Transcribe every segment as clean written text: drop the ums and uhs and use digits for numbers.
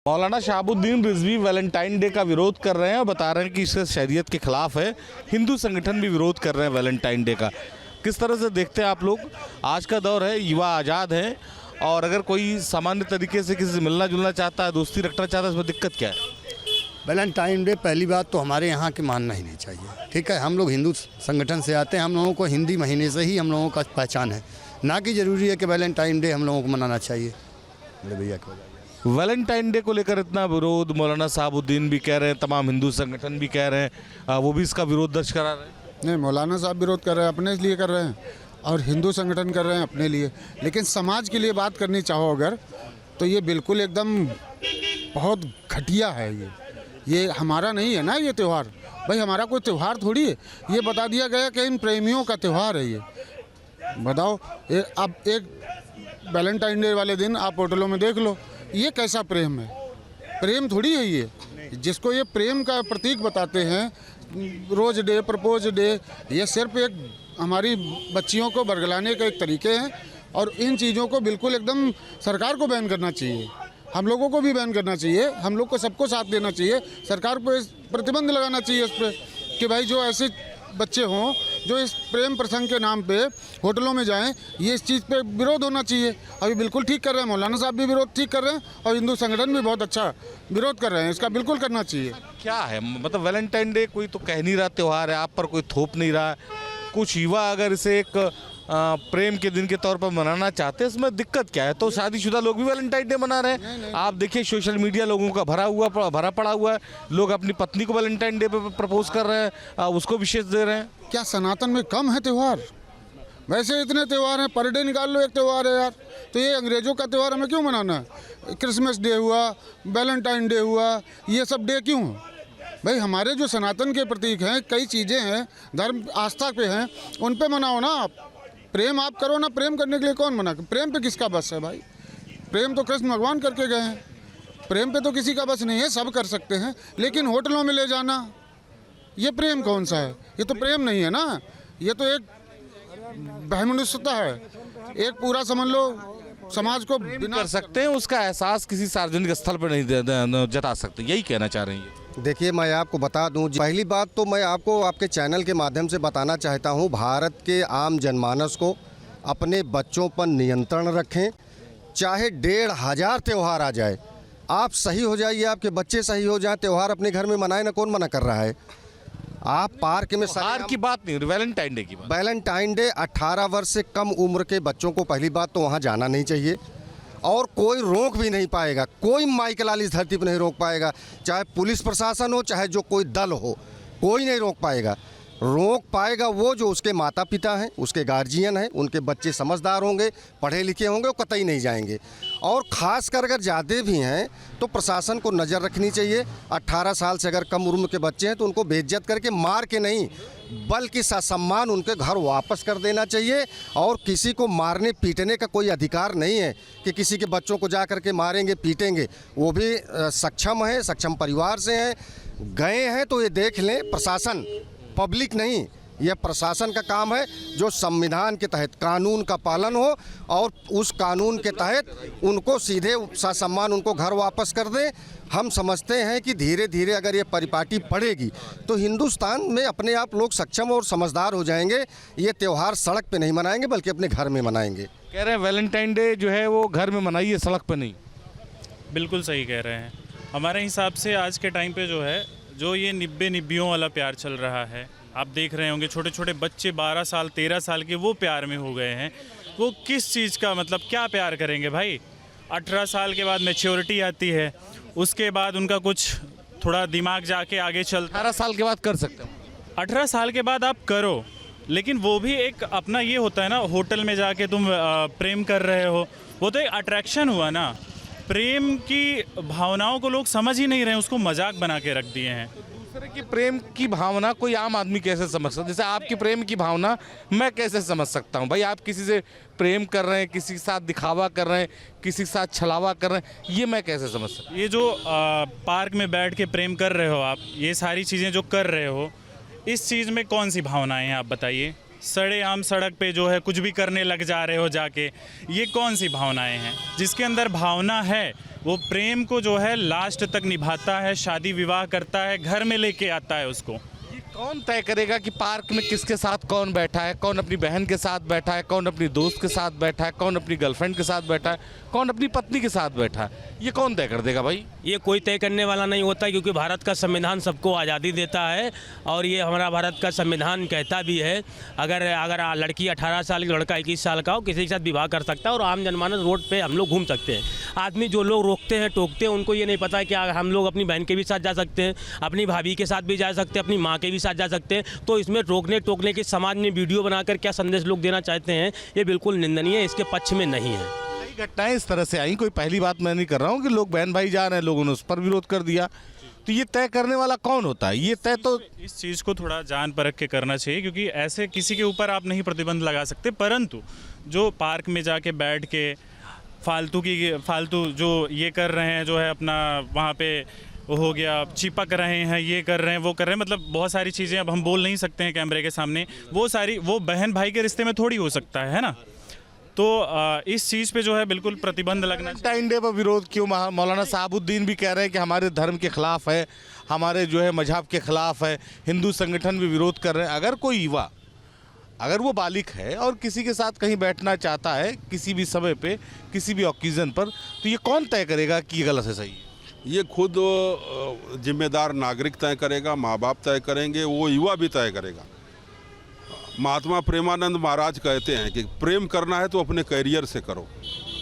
मौलाना Shahabuddin Rizvi Valentine day का विरोध कर रहे हैं और बता रहे हैं कि इससे शरीयत के खिलाफ है। हिंदू संगठन भी विरोध कर रहे हैं वैलेंटाइन डे का। किस तरह से देखते हैं आप लोग? आज का दौर है, युवा आज़ाद है और अगर कोई सामान्य तरीके से किसी से मिलना जुलना चाहता है, दोस्ती रखना चाहता है, इसमें दिक्कत क्या है? वैलेंटाइन डे पहली बात तो हमारे यहाँ के मानना ही नहीं चाहिए। ठीक है, हम लोग हिंदू संगठन से आते हैं, हम लोगों को हिंदी महीने से ही हम लोगों का पहचान है, ना कि ज़रूरी है कि वैलेंटाइन डे हम लोगों को मनाना चाहिए। मेरे भैया को वैलेंटाइन डे को लेकर इतना विरोध मौलाना शहाबुद्दीन भी कह रहे हैं, तमाम हिंदू संगठन भी कह रहे हैं, वो भी इसका विरोध दर्ज करा रहे हैं। नहीं, मौलाना साहब विरोध कर रहे हैं, अपने लिए कर रहे हैं, और हिंदू संगठन कर रहे हैं अपने लिए। लेकिन समाज के लिए बात करनी चाहो अगर, तो ये बिल्कुल एकदम बहुत घटिया है। ये हमारा नहीं है ना ये त्यौहार। भाई हमारा कोई त्यौहार थोड़ी है। ये बता दिया गया कि इन प्रेमियों का त्यौहार है। ये बताओ, अब एक वैलेंटाइन डे वाले दिन आप होटलों में देख लो, ये कैसा प्रेम है? प्रेम थोड़ी है ये। जिसको ये प्रेम का प्रतीक बताते हैं, रोज डे, प्रपोज डे, ये सिर्फ एक हमारी बच्चियों को बरगलाने का एक तरीके हैं। और इन चीज़ों को बिल्कुल एकदम सरकार को बैन करना चाहिए, हम लोगों को भी बैन करना चाहिए, हम लोग को सबको साथ देना चाहिए। सरकार को इस प्रतिबंध लगाना चाहिए इस पर कि भाई जो ऐसे बच्चे हों जो इस प्रेम प्रसंग के नाम पे होटलों में जाएं, ये इस चीज़ पे विरोध होना चाहिए। अभी बिल्कुल ठीक कर रहे हैं, मौलाना साहब भी विरोध ठीक कर रहे हैं और हिंदू संगठन भी बहुत अच्छा विरोध कर रहे हैं। इसका बिल्कुल करना चाहिए। क्या है मतलब वैलेंटाइन डे कोई तो कह नहीं रहा त्यौहार है, आप पर कोई थोप नहीं रहा। कुछ युवा अगर इसे एक प्रेम के दिन के तौर पर मनाना चाहते हैं, इसमें दिक्कत क्या है? तो शादीशुदा लोग भी वैलेंटाइन डे मना रहे हैं। आप देखिए सोशल मीडिया लोगों का भरा पड़ा हुआ है। लोग अपनी पत्नी को वैलेंटाइन डे पे प्रपोज कर रहे हैं, उसको विशेष दे रहे हैं। क्या सनातन में कम है त्यौहार? वैसे इतने त्यौहार हैं, पर डे निकाल लो एक त्यौहार है यार। तो ये अंग्रेजों का त्यौहार हमें क्यों मनाना है? क्रिसमस डे हुआ, वैलेंटाइन डे हुआ, ये सब डे क्यों? भाई हमारे जो सनातन के प्रतीक हैं, कई चीज़ें हैं, धर्म आस्था पे हैं, उन पे मनाओ ना आप। प्रेम आप करो ना, प्रेम करने के लिए कौन मना? प्रेम पे किसका बस है भाई? प्रेम तो कृष्ण भगवान करके गए हैं, प्रेम पे तो किसी का बस नहीं है, सब कर सकते हैं। लेकिन होटलों में ले जाना, ये प्रेम कौन सा है? ये तो प्रेम नहीं है ना, ये तो एक बहमनुष्यता है। एक पूरा समझ लो समाज को बिना कर सकते हैं, उसका एहसास किसी सार्वजनिक स्थल पर नहीं जता सकते, यही कहना चाह रहे हैं। देखिए, मैं आपको बता दूं, पहली बात तो मैं आपको आपके चैनल के माध्यम से बताना चाहता हूं, भारत के आम जनमानस को अपने बच्चों पर नियंत्रण रखें। चाहे 1500 त्यौहार आ जाए, आप सही हो जाइए, आपके बच्चे सही हो जाएं, त्यौहार अपने घर में मनाए ना, कौन मना कर रहा है? आप पार्क में त्यौहार की बात नहीं, वैलेंटाइन डे की बात। वैलेंटाइन डे 18 वर्ष से कम उम्र के बच्चों को पहली बात तो वहाँ जाना नहीं चाहिए, और कोई रोक भी नहीं पाएगा। कोई माइकलाल इस धरती पर नहीं रोक पाएगा, चाहे पुलिस प्रशासन हो, चाहे जो कोई दल हो, कोई नहीं रोक पाएगा। रोक पाएगा वो जो उसके माता पिता हैं, उसके गार्जियन हैं, उनके बच्चे समझदार होंगे, पढ़े लिखे होंगे, वो कतई नहीं जाएंगे। और ख़ास कर अगर ज़्यादा भी हैं तो प्रशासन को नज़र रखनी चाहिए। 18 साल से अगर कम उम्र के बच्चे हैं तो उनको बेइज्जत करके, मार के नहीं, बल्कि ससम्मान उनके घर वापस कर देना चाहिए। और किसी को मारने पीटने का कोई अधिकार नहीं है कि किसी के बच्चों को जा कर के मारेंगे पीटेंगे। वो भी सक्षम है, सक्षम परिवार से हैं, गए हैं तो ये देख लें। प्रशासन, पब्लिक नहीं, यह प्रशासन का काम है जो संविधान के तहत कानून का पालन हो और उस कानून के तहत उनको सीधे ससम्मान उनको घर वापस कर दें। हम समझते हैं कि धीरे धीरे अगर ये परिपाटी पड़ेगी तो हिंदुस्तान में अपने आप लोग सक्षम और समझदार हो जाएंगे। ये त्यौहार सड़क पे नहीं मनाएंगे बल्कि अपने घर में मनाएंगे। कह रहे हैं वैलेंटाइन डे जो है वो घर में मनाइए, सड़क पे नहीं। बिल्कुल सही कह रहे हैं। हमारे हिसाब से आज के टाइम पे जो है, जो ये निब्बे निब्बियों वाला प्यार चल रहा है, आप देख रहे होंगे छोटे छोटे बच्चे 12 साल 13 साल के वो प्यार में हो गए हैं। वो किस चीज़ का मतलब क्या प्यार करेंगे भाई? 18 साल के बाद मैच्योरिटी आती है, उसके बाद उनका कुछ थोड़ा दिमाग जाके आगे चल। 18 साल के बाद कर सकते हो? 18 साल के बाद आप करो, लेकिन वो भी एक अपना ये होता है ना, होटल में जाके तुम प्रेम कर रहे हो, वो तो एक अट्रैक्शन हुआ ना। प्रेम की भावनाओं को लोग समझ ही नहीं रहे हैं, उसको मजाक बना के रख दिए हैं। दूसरे की प्रेम की भावना कोई आम आदमी कैसे समझ सकता है? जैसे आपकी प्रेम की भावना मैं कैसे समझ सकता हूँ? भाई आप किसी से प्रेम कर रहे हैं, किसी के साथ दिखावा कर रहे हैं, किसी के साथ छलावा कर रहे हैं, ये मैं कैसे समझ सकता हूँ? ये जो पार्क में बैठ के प्रेम कर रहे हो आप, ये सारी चीज़ें जो कर रहे हो, इस चीज़ में कौन सी भावनाएं हैं आप बताइए? सड़ेआम सड़क पे जो है कुछ भी करने लग जा रहे हो जाके, ये कौन सी भावनाएं हैं? जिसके अंदर भावना है वो प्रेम को जो है लास्ट तक निभाता है, शादी विवाह करता है, घर में लेके आता है उसको। ये कौन तय करेगा कि पार्क में किसके साथ कौन बैठा है, कौन अपनी बहन के साथ बैठा है, कौन अपनी दोस्त के साथ बैठा है, कौन अपनी गर्लफ्रेंड के साथ बैठा है, कौन अपनी पत्नी के साथ बैठा है? ये कौन तय कर देगा भाई? ये कोई तय करने वाला नहीं होता, क्योंकि भारत का संविधान सबको आज़ादी देता है और ये हमारा भारत का संविधान कहता भी है अगर लड़की 18 साल की, लड़का 21 साल का हो, किसी के साथ विवाह कर सकता है और आम जनमानस रोड पे हम लोग घूम सकते हैं। आदमी जो लोग रोकते हैं, टोकते हैं, उनको ये नहीं पता है कि हम लोग अपनी बहन के भी साथ जा सकते हैं, अपनी भाभी के साथ भी जा सकते हैं, अपनी माँ के भी साथ जा सकते हैं। तो इसमें रोकने टोकने के समाज में वीडियो बनाकर क्या संदेश लोग देना चाहते हैं, ये बिल्कुल निंदनीय है, इसके पक्ष में नहीं है। कई घटनाएं इस तरह से आई, कोई पहली बात मैं नहीं कर रहा हूँ कि लोग बहन भाई जा रहे हैं, लोगों ने उस पर विरोध कर दिया। तो ये तय करने वाला कौन होता है? ये तय तो इस चीज़ को थोड़ा जान परख के करना चाहिए, क्योंकि ऐसे किसी के ऊपर आप नहीं प्रतिबंध लगा सकते। परंतु जो पार्क में जाके बैठ के फालतू जो ये कर रहे हैं, जो है अपना वहाँ पे वो हो गया, चिपक रहे हैं, ये कर रहे हैं, वो कर रहे हैं, मतलब बहुत सारी चीज़ें अब हम बोल नहीं सकते हैं कैमरे के सामने। वो बहन भाई के रिश्ते में थोड़ी हो सकता है ना। तो इस चीज़ पे जो है बिल्कुल प्रतिबंध लगना चाहिए। वैलेंटाइन डे पर विरोध क्यों? मौलाना साहबुद्दीन भी कह रहे हैं कि हमारे धर्म के खिलाफ है, हमारे जो है मजहब के खिलाफ है। हिंदू संगठन भी विरोध कर रहे हैं। अगर कोई युवा, अगर वो बालिग है और किसी के साथ कहीं बैठना चाहता है किसी भी समय पे, किसी भी ओकेजन पर, तो ये कौन तय करेगा कि ये गलत है सही है? ये खुद जिम्मेदार नागरिक तय करेगा, माँ बाप तय करेंगे, वो युवा भी तय करेगा। महात्मा प्रेमानंद महाराज कहते हैं कि प्रेम करना है तो अपने करियर से करो,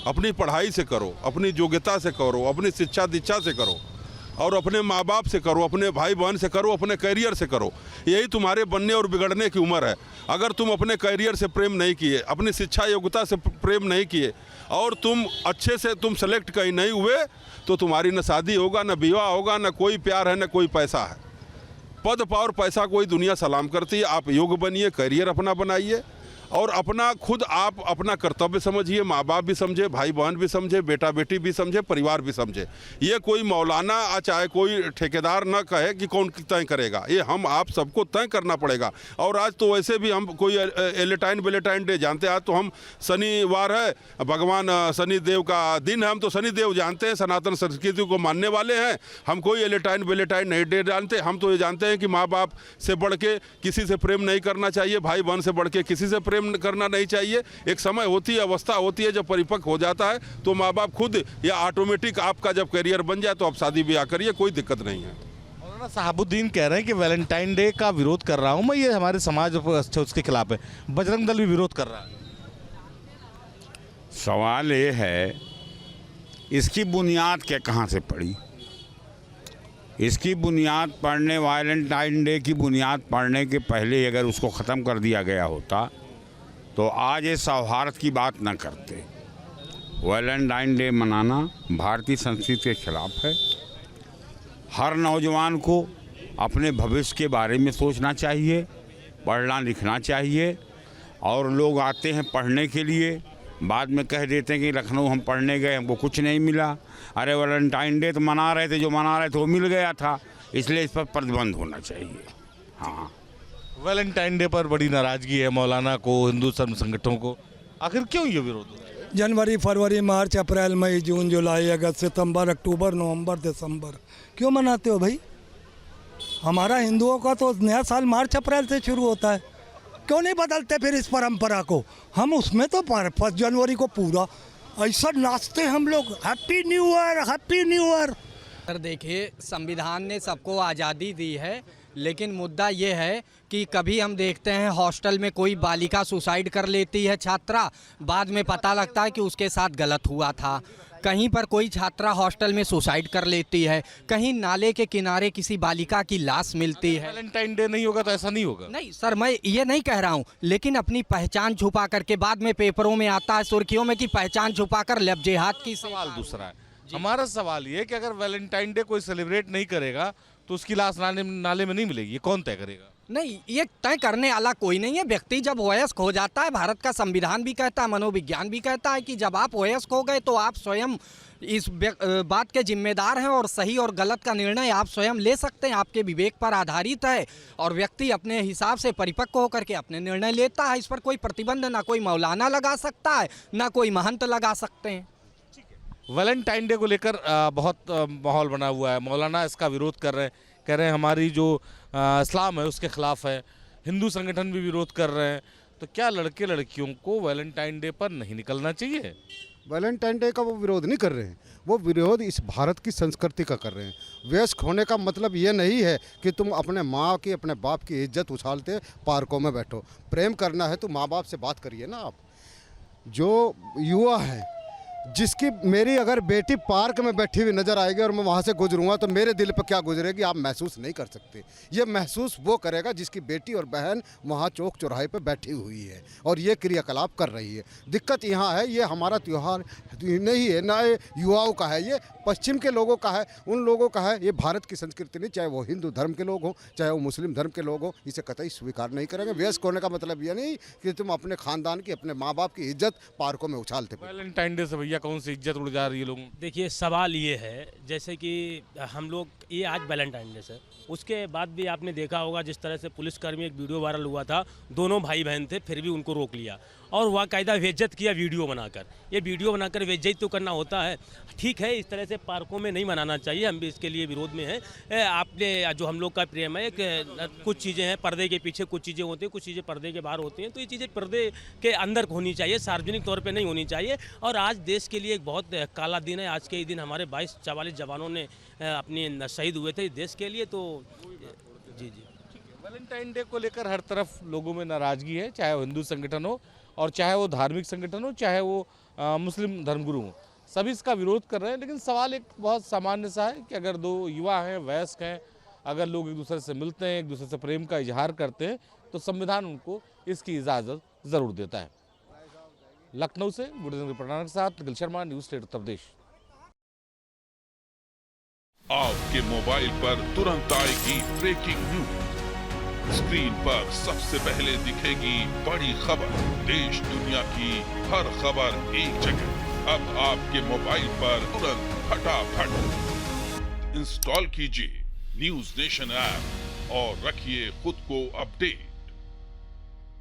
अपनी पढ़ाई से करो, अपनी योग्यता से करो, अपनी शिक्षा दीक्षा से करो और अपने माँ बाप से करो, अपने भाई बहन से करो, अपने करियर से करो। यही तुम्हारे बनने और बिगड़ने की उम्र है। अगर तुम अपने करियर से प्रेम नहीं किए, अपनी शिक्षा योग्यता से प्रेम नहीं किए और तुम अच्छे से तुम सेलेक्ट कहीं नहीं हुए, तो तुम्हारी न शादी होगा, न विवाह होगा, न कोई प्यार है, न कोई पैसा है। पद पावर पैसा कोई दुनिया सलाम करती है। आप योग्य बनिए, करियर अपना बनाइए और अपना खुद आप अपना कर्तव्य समझिए। माँ बाप भी समझे, भाई बहन भी समझे, बेटा बेटी भी समझे, परिवार भी समझे। ये कोई मौलाना चाहे कोई ठेकेदार न कहे कि कौन तय करेगा, ये हम आप सबको तय करना पड़ेगा। और आज तो वैसे भी हम कोई वैलेंटाइन डे जानते हैं। आज तो हम शनिवार है, भगवान शनि देव का दिन है, हम तो शनि देव जानते हैं, सनातन संस्कृति को मानने वाले हैं। हम कोई वैलेंटाइन नहीं डे जानते। हम तो ये जानते हैं कि माँ बाप से बढ़ के किसी से प्रेम नहीं करना चाहिए, भाई बहन से बढ़ के किसी से प्रेम करना नहीं चाहिए। एक समय होती है, अवस्था होती है, जब परिपक्व हो जाता है तो माँ बाप खुद या ऑटोमेटिक आपका जब करियर बन जाए तो आप शादी ब्याह करिए, कोई दिक्कत नहीं है। मौलाना साहबुद्दीन कह रहे हैं कि वैलेंटाइन डे का विरोध कर रहा हूं मैं, ये हमारे समाज उसके खिलाफ है। बजरंग दल भी विरोध कर रहा है। सवाल ये है, इसकी बुनियाद क्या कहाँ से पड़ी? इसकी बुनियाद पढ़ने, वैलेंटाइन डे की बुनियाद पढ़ने के पहले अगर उसको ख़त्म कर दिया गया होता तो आज ये सौहार्द की बात न करते। वैलेंटाइन डे मनाना भारतीय संस्कृति के खिलाफ है। हर नौजवान को अपने भविष्य के बारे में सोचना चाहिए, पढ़ना लिखना चाहिए। और लोग आते हैं पढ़ने के लिए, बाद में कह देते हैं कि लखनऊ हम पढ़ने गए, हमको कुछ नहीं मिला। अरे वैलेंटाइन डे तो मना रहे थे, जो मना रहे थे वो मिल गया था। इसलिए इस पर प्रतिबंध होना चाहिए। हाँ, वैलेंटाइन डे पर बड़ी नाराजगी है मौलाना को, हिंदू संगठनों को। आखिर क्यों ये विरोध हो रहा है? जनवरी, फरवरी, मार्च, अप्रैल, मई, जून, जुलाई, अगस्त, सितंबर, अक्टूबर, नवंबर, दिसंबर क्यों मनाते हो भाई? हमारा हिंदुओं का तो नया साल मार्च अप्रैल से शुरू होता है। क्यों नहीं बदलते फिर इस परंपरा को? हम उसमें तो 1 जनवरी को पूरा ऐसा नाचते हम लोग, happy new year, happy new year. Sir देखिए, संविधान ने सबको आज़ादी दी है, लेकिन मुद्दा ये है कि कभी हम देखते हैं हॉस्टल में कोई बालिका सुसाइड कर लेती है छात्रा, बाद में पता लगता है कि उसके साथ गलत हुआ था। कहीं पर कोई छात्रा हॉस्टल में सुसाइड कर लेती है, कहीं नाले के किनारे किसी बालिका की लाश मिलती है। वैलेंटाइन डे नहीं होगा तो ऐसा नहीं होगा। नहीं सर, मैं ये नहीं कह रहा हूँ, लेकिन अपनी पहचान छुपा करके बाद में पेपरों में आता है, सुर्खियों में, कि पहचान छुपा कर लब जिहाद की। सवाल दूसरा है, हमारा सवाल ये कि अगर वैलेंटाइन डे कोई सेलिब्रेट नहीं करेगा तो उसकी लाश नाले में नहीं मिलेगी, ये कौन तय करेगा? नहीं, ये तय करने वाला कोई नहीं है। व्यक्ति जब वयस्क हो जाता है, भारत का संविधान भी कहता है, मनोविज्ञान भी कहता है कि जब आप वयस्क हो गए तो आप स्वयं इस बात के जिम्मेदार हैं और सही और गलत का निर्णय आप स्वयं ले सकते हैं। आपके विवेक पर आधारित है और व्यक्ति अपने हिसाब से परिपक्व होकर के अपने निर्णय लेता है। इस पर कोई प्रतिबंध ना कोई मौलाना लगा सकता है, ना कोई महंत लगा सकते हैं। वैलेंटाइन डे को लेकर बहुत माहौल बना हुआ है। मौलाना इसका विरोध कर रहे हैं, कह रहे हैं हमारी जो इस्लाम है उसके ख़िलाफ़ है। हिंदू संगठन भी विरोध कर रहे हैं। तो क्या लड़के लड़कियों को वैलेंटाइन डे पर नहीं निकलना चाहिए? वैलेंटाइन डे का वो विरोध नहीं कर रहे हैं, वो विरोध इस भारत की संस्कृति का कर रहे हैं। वयस्क होने का मतलब ये नहीं है कि तुम अपने माँ की अपने बाप की इज्जत उछालते पार्कों में बैठो। प्रेम करना है तो माँ बाप से बात करिए ना। आप जो युवा है, जिसकी मेरी अगर बेटी पार्क में बैठी हुई नज़र आएगी और मैं वहाँ से गुजरूंगा तो मेरे दिल पर क्या गुजरेगी आप महसूस नहीं कर सकते। ये महसूस वो करेगा जिसकी बेटी और बहन वहाँ चौक चौराहे पे बैठी हुई है और ये क्रियाकलाप कर रही है। दिक्कत यहाँ है, ये हमारा त्यौहार नहीं है, ना ये युवाओं का है, ये पश्चिम के लोगों का है, उन लोगों का है। ये भारत की संस्कृति नहीं, चाहे वो हिंदू धर्म के लोग हों चाहे वो मुस्लिम धर्म के लोग हों, इसे कतई स्वीकार नहीं करेंगे। वयस्क होने का मतलब ये नहीं कि तुम अपने ख़ानदान की अपने माँ बाप की इज्जत पार्कों में उछालते। वैलेंटाइन डे से भैया कौन सी इज्जत उड़ जा रही है लोगों? देखिए सवाल ये है, जैसे कि हम लोग ये आज वैलेंटाइन डे से, उसके बाद भी आपने देखा होगा जिस तरह से पुलिसकर्मी, एक वीडियो वायरल हुआ था, दोनों भाई बहन थे फिर भी उनको रोक लिया और बाकायदा बेइज्जत किया वीडियो बनाकर। ये वीडियो बनाकर बेइज्जत तो करना होता है, ठीक है। इस तरह से पार्कों में नहीं मनाना चाहिए, हम भी इसके लिए विरोध में हैं। आपने जो हम लोग का प्रेम है कि कुछ चीज़ें हैं पर्दे के पीछे, कुछ चीज़ें होती हैं, कुछ चीज़ें पर्दे के बाहर होती हैं, तो ये चीज़ें पर्दे के अंदर होनी चाहिए, सार्वजनिक तौर पर नहीं होनी चाहिए। और आज देश के लिए एक बहुत काला दिन है। आज के ही दिन हमारे 22-44 जवानों ने अपने शहीद हुए थे देश के लिए। तो जी जी, वैलेंटाइन डे को लेकर हर तरफ लोगों में नाराज़गी है, चाहे वो हिंदू संगठन हो और चाहे वो धार्मिक संगठन हो, चाहे वो मुस्लिम धर्मगुरु हो, सभी इसका विरोध कर रहे हैं। लेकिन सवाल एक बहुत सामान्य सा है कि अगर दो युवा हैं, वयस्क हैं, अगर लोग एक दूसरे से मिलते हैं, एक दूसरे से प्रेम का इजहार करते हैं, तो संविधान उनको इसकी इजाज़त ज़रूर देता है। लखनऊ से बुढ़े रिपोर्टर के साथ निखिल शर्मा, न्यूज़ स्टेट उत्तर प्रदेश। आपके मोबाइल पर तुरंत आएगी ब्रेकिंग न्यूज। स्क्रीन पर सबसे पहले दिखेगी बड़ी खबर। देश दुनिया की हर खबर एक जगह। अब आपके मोबाइल पर तुरंत फटाफट इंस्टॉल कीजिए न्यूज़ नेशन ऐप और रखिए खुद को अपडेट।